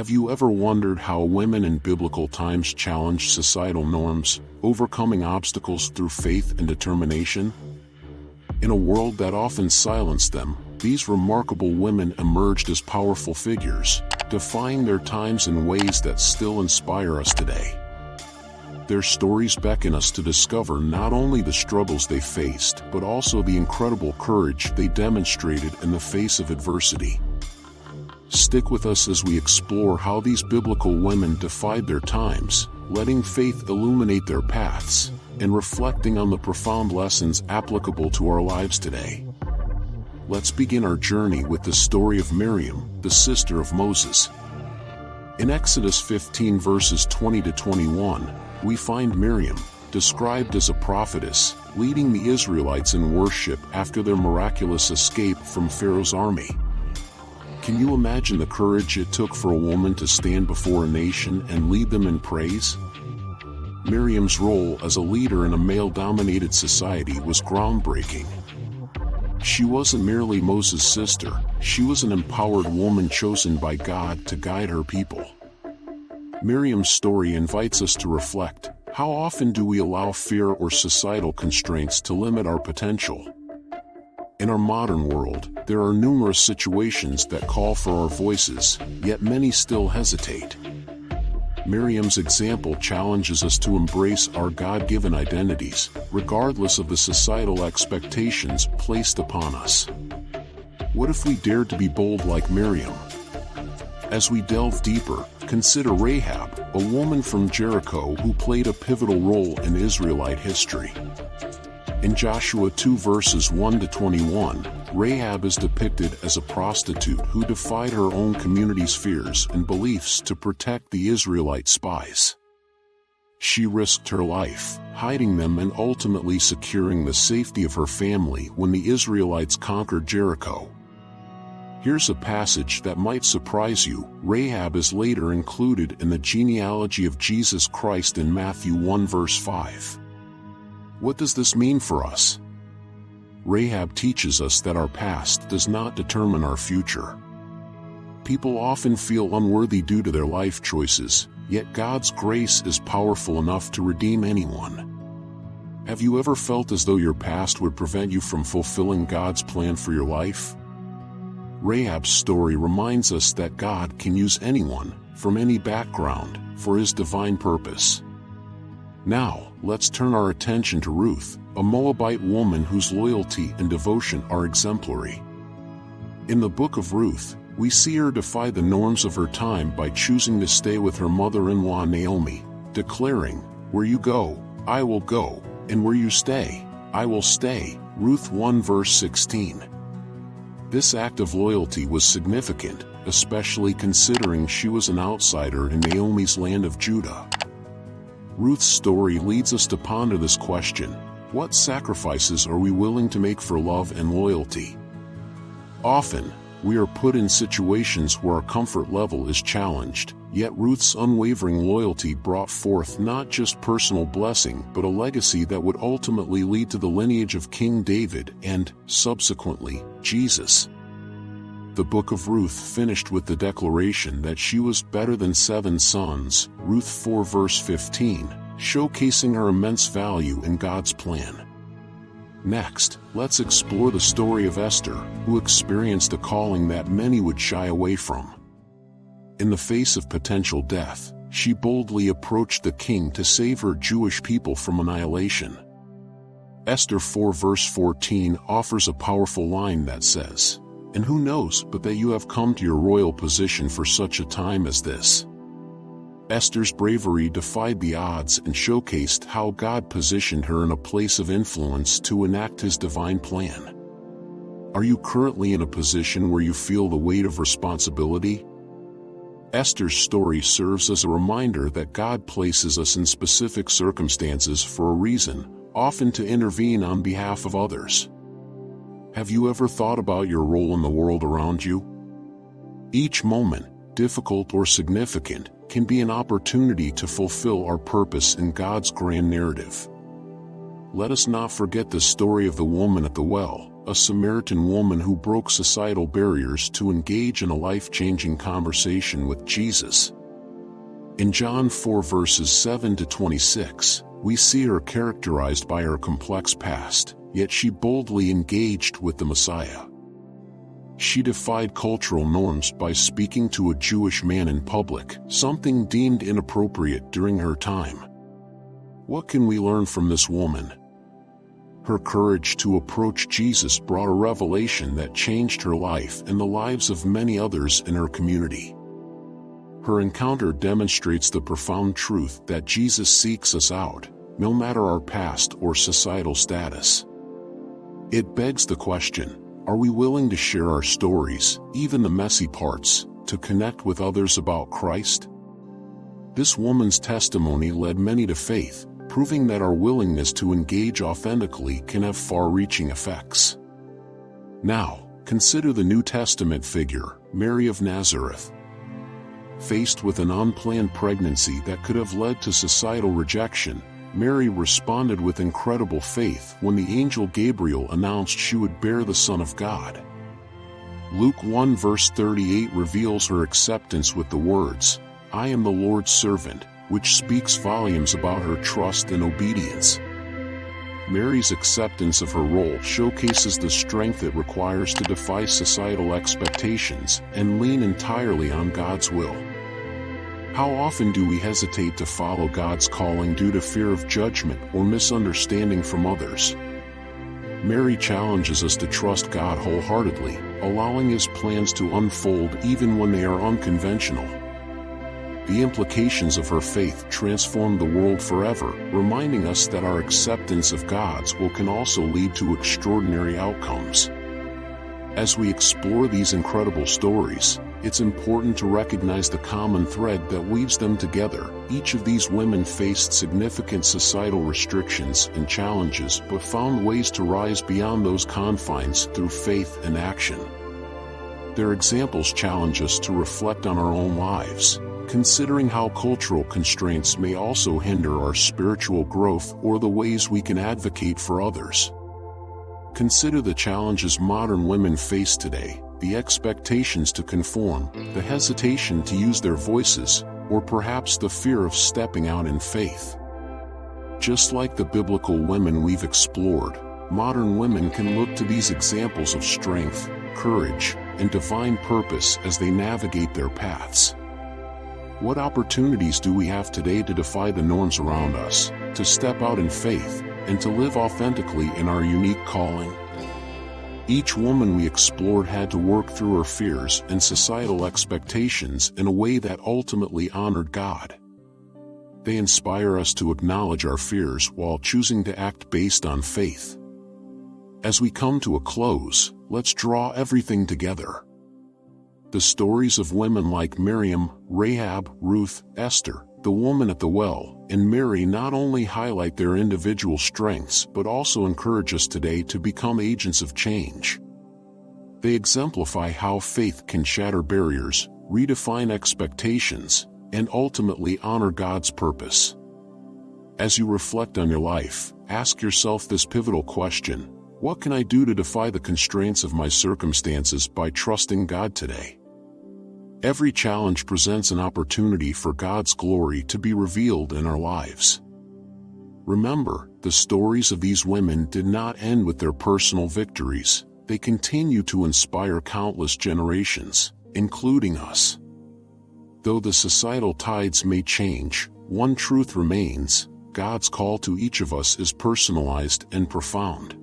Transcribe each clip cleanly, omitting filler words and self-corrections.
Have you ever wondered how women in biblical times challenged societal norms, overcoming obstacles through faith and determination? In a world that often silenced them, these remarkable women emerged as powerful figures, defying their times in ways that still inspire us today. Their stories beckon us to discover not only the struggles they faced, but also the incredible courage they demonstrated in the face of adversity. Stick with us as we explore how these biblical women defied their times, letting faith illuminate their paths, and reflecting on the profound lessons applicable to our lives today. Let's begin our journey with the story of Miriam, the sister of Moses. In Exodus 15 verses 20 to 21, we find Miriam, described as a prophetess, leading the Israelites in worship after their miraculous escape from Pharaoh's army. Can you imagine the courage it took for a woman to stand before a nation and lead them in praise? Miriam's role as a leader in a male-dominated society was groundbreaking. She wasn't merely Moses' sister, she was an empowered woman chosen by God to guide her people. Miriam's story invites us to reflect. How often do we allow fear or societal constraints to limit our potential? In our modern world, there are numerous situations that call for our voices, yet many still hesitate. Miriam's example challenges us to embrace our God-given identities, regardless of the societal expectations placed upon us. What if we dared to be bold like Miriam? As we delve deeper, consider Rahab, a woman from Jericho who played a pivotal role in Israelite history. In Joshua 2 verses 1 to 21, Rahab is depicted as a prostitute who defied her own community's fears and beliefs to protect the Israelite spies. She risked her life, hiding them and ultimately securing the safety of her family when the Israelites conquered Jericho. Here's a passage that might surprise you. Rahab is later included in the genealogy of Jesus Christ in Matthew 1 verse 5. What does this mean for us? Rahab teaches us that our past does not determine our future. People often feel unworthy due to their life choices, yet God's grace is powerful enough to redeem anyone. Have you ever felt as though your past would prevent you from fulfilling God's plan for your life? Rahab's story reminds us that God can use anyone, from any background, for His divine purpose. Now, let's turn our attention to Ruth, a Moabite woman whose loyalty and devotion are exemplary. In the book of Ruth, we see her defy the norms of her time by choosing to stay with her mother-in-law Naomi, declaring, "Where you go, I will go, and where you stay, I will stay." Ruth 1 verse 16. This act of loyalty was significant, especially considering she was an outsider in Naomi's land of Judah. Ruth's story leads us to ponder this question: what sacrifices are we willing to make for love and loyalty? Often, we are put in situations where our comfort level is challenged, yet Ruth's unwavering loyalty brought forth not just personal blessing but a legacy that would ultimately lead to the lineage of King David and, subsequently, Jesus. The book of Ruth finished with the declaration that she was better than 7 sons, Ruth 4 verse 15, showcasing her immense value in God's plan. Next, let's explore the story of Esther, who experienced a calling that many would shy away from. In the face of potential death, she boldly approached the king to save her Jewish people from annihilation. Esther 4 verse 14 offers a powerful line that says, "And who knows but that you have come to your royal position for such a time as this?" Esther's bravery defied the odds and showcased how God positioned her in a place of influence to enact His divine plan. Are you currently in a position where you feel the weight of responsibility? Esther's story serves as a reminder that God places us in specific circumstances for a reason, often to intervene on behalf of others. Have you ever thought about your role in the world around you? Each moment, difficult or significant, can be an opportunity to fulfill our purpose in God's grand narrative. Let us not forget the story of the woman at the well, a Samaritan woman who broke societal barriers to engage in a life-changing conversation with Jesus. In John 4 verses 7 to 26, we see her characterized by her complex past, yet she boldly engaged with the Messiah. She defied cultural norms by speaking to a Jewish man in public, something deemed inappropriate during her time. What can we learn from this woman? Her courage to approach Jesus brought a revelation that changed her life and the lives of many others in her community. Her encounter demonstrates the profound truth that Jesus seeks us out, no matter our past or societal status. It begs the question, are we willing to share our stories, even the messy parts, to connect with others about Christ? This woman's testimony led many to faith, proving that our willingness to engage authentically can have far-reaching effects. Now, consider the New Testament figure, Mary of Nazareth. Faced with an unplanned pregnancy that could have led to societal rejection, Mary responded with incredible faith when the angel Gabriel announced she would bear the Son of God. Luke 1 verse 38 reveals her acceptance with the words, "I am the Lord's servant," which speaks volumes about her trust and obedience. Mary's acceptance of her role showcases the strength it requires to defy societal expectations and lean entirely on God's will. How often do we hesitate to follow God's calling due to fear of judgment or misunderstanding from others? Mary challenges us to trust God wholeheartedly, allowing His plans to unfold even when they are unconventional. The implications of her faith transform the world forever, reminding us that our acceptance of God's will can also lead to extraordinary outcomes. As we explore these incredible stories, it's important to recognize the common thread that weaves them together. Each of these women faced significant societal restrictions and challenges but found ways to rise beyond those confines through faith and action. Their examples challenge us to reflect on our own lives, considering how cultural constraints may also hinder our spiritual growth or the ways we can advocate for others. Consider the challenges modern women face today, the expectations to conform, the hesitation to use their voices, or perhaps the fear of stepping out in faith. Just like the biblical women we've explored, modern women can look to these examples of strength, courage, and divine purpose as they navigate their paths. What opportunities do we have today to defy the norms around us, to step out in faith, and to live authentically in our unique calling? Each woman we explored had to work through her fears and societal expectations in a way that ultimately honored God. They inspire us to acknowledge our fears while choosing to act based on faith. As we come to a close, let's draw everything together. The stories of women like Miriam, Rahab, Ruth, Esther, the woman at the well, and Mary not only highlight their individual strengths but also encourage us today to become agents of change. They exemplify how faith can shatter barriers, redefine expectations, and ultimately honor God's purpose. As you reflect on your life, ask yourself this pivotal question: what can I do to defy the constraints of my circumstances by trusting God today? Every challenge presents an opportunity for God's glory to be revealed in our lives. Remember, the stories of these women did not end with their personal victories. They continue to inspire countless generations, including us. Though the societal tides may change, one truth remains: God's call to each of us is personalized and profound.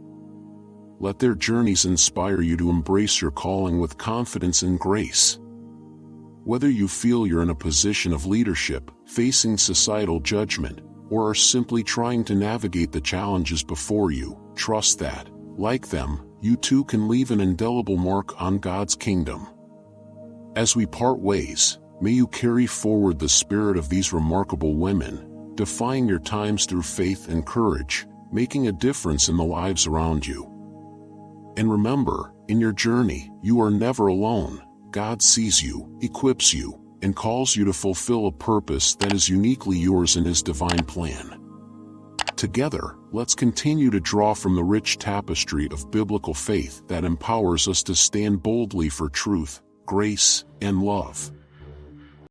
Let their journeys inspire you to embrace your calling with confidence and grace. Whether you feel you're in a position of leadership, facing societal judgment, or are simply trying to navigate the challenges before you, trust that, like them, you too can leave an indelible mark on God's kingdom. As we part ways, may you carry forward the spirit of these remarkable women, defying your times through faith and courage, making a difference in the lives around you. And remember, in your journey, you are never alone. God sees you, equips you, and calls you to fulfill a purpose that is uniquely yours in His divine plan. Together, let's continue to draw from the rich tapestry of biblical faith that empowers us to stand boldly for truth, grace, and love.